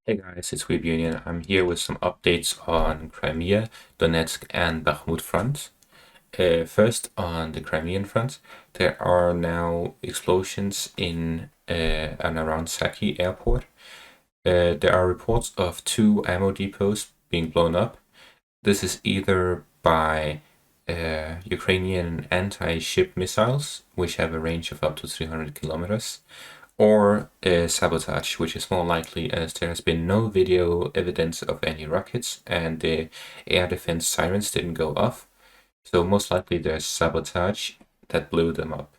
Hey guys, it's Weeb Union. I'm here with some updates on Crimea, Donetsk, and Bakhmut front. First, on the Crimean front, there are now explosions in and around Saki airport. There are reports of two ammo depots being blown up. This is either by Ukrainian anti-ship missiles, which have a range of up to 300 kilometers, or sabotage, which is more likely as there has been no video evidence of any rockets and the air defense sirens didn't go off. So most likely there's sabotage that blew them up.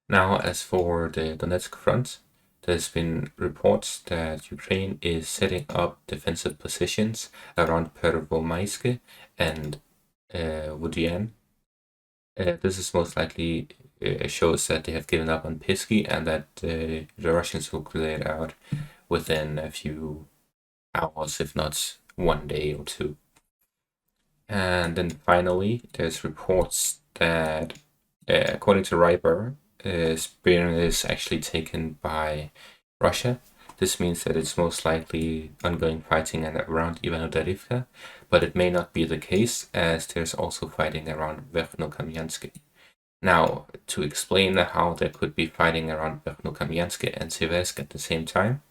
Now, as for the Donetsk front, there's been reports that Ukraine is setting up defensive positions around Pervomaiske and Wudian. This is most likely shows that they have given up on Pisky and that the Russians will clear it out within a few hours, if not one day or two. And then finally, there's reports that, according to Ryber, Spearn is actually taken by Russia. This means that it's most likely ongoing fighting around Ivano-Darivka, but it may not be the case, as there's also fighting around Verkhnokamiansky. Now, to explain how there could be fighting around Verkhnokamiansky and Seversk at the same time,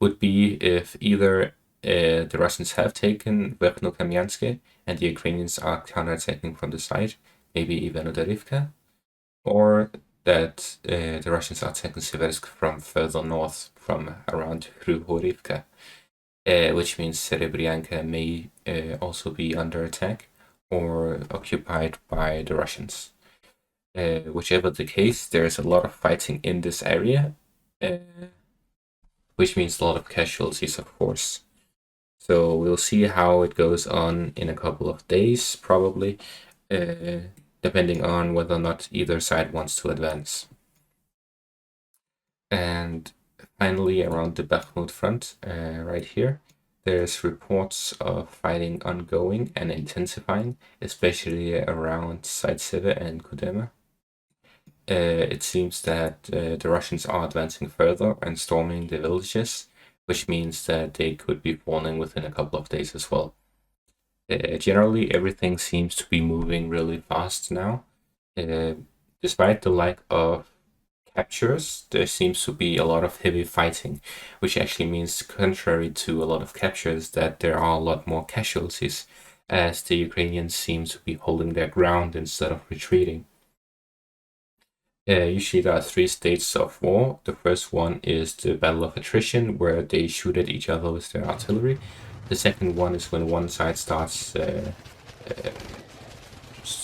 would be if either the Russians have taken Verkhnokamiansky and the Ukrainians are counterattacking from the side, maybe Ivano-Darivka, or that the Russians are taking Seversk from further north, from around Kryvhorivka, which means Serebryanka may also be under attack or occupied by the Russians. Whichever the case, there's a lot of fighting in this area, which means a lot of casualties, of course. So we'll see how it goes on in a couple of days, probably, depending on whether or not either side wants to advance. And finally, around the Bakhmut front, right here, there's reports of fighting ongoing and intensifying, especially around Zaitsevo and Kudema. It seems that the Russians are advancing further and storming the villages, which means that they could be falling within a couple of days as well. Generally, everything seems to be moving really fast now. Despite the lack of captures, there seems to be a lot of heavy fighting, which actually means, contrary to a lot of captures, that there are a lot more casualties, as the Ukrainians seem to be holding their ground instead of retreating. Usually there are three stages of war. The first one is the battle of attrition, where they shoot at each other with their artillery. The second one is when one side starts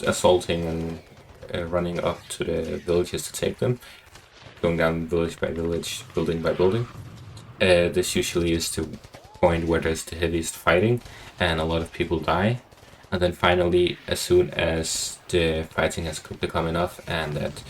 assaulting and running up to the villages to take them, going down village by village, building by building. This usually is the point where there's the heaviest fighting and a lot of people die. And then finally, as soon as the fighting has become enough and that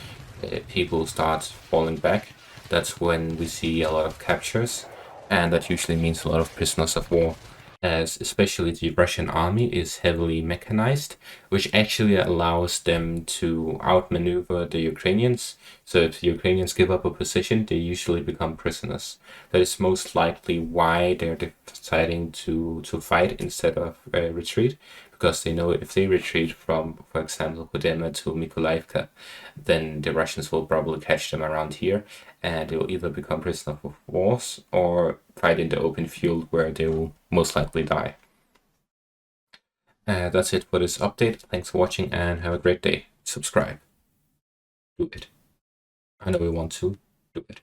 people start falling back, that's when we see a lot of captures, and that usually means a lot of prisoners of war, as especially the Russian army is heavily mechanized, which actually allows them to outmaneuver the Ukrainians. So if the Ukrainians give up a position, they usually become prisoners. That is most likely why they're deciding to fight instead of retreat, because they know if they retreat from, for example, Kudema to Mykolaiivka, then the Russians will probably catch them around here, and they will either become prisoners of war or fight in the open field where they will most likely die. That's it for this update. Thanks for watching and have a great day. Subscribe. Do it. I know we want to. Do it.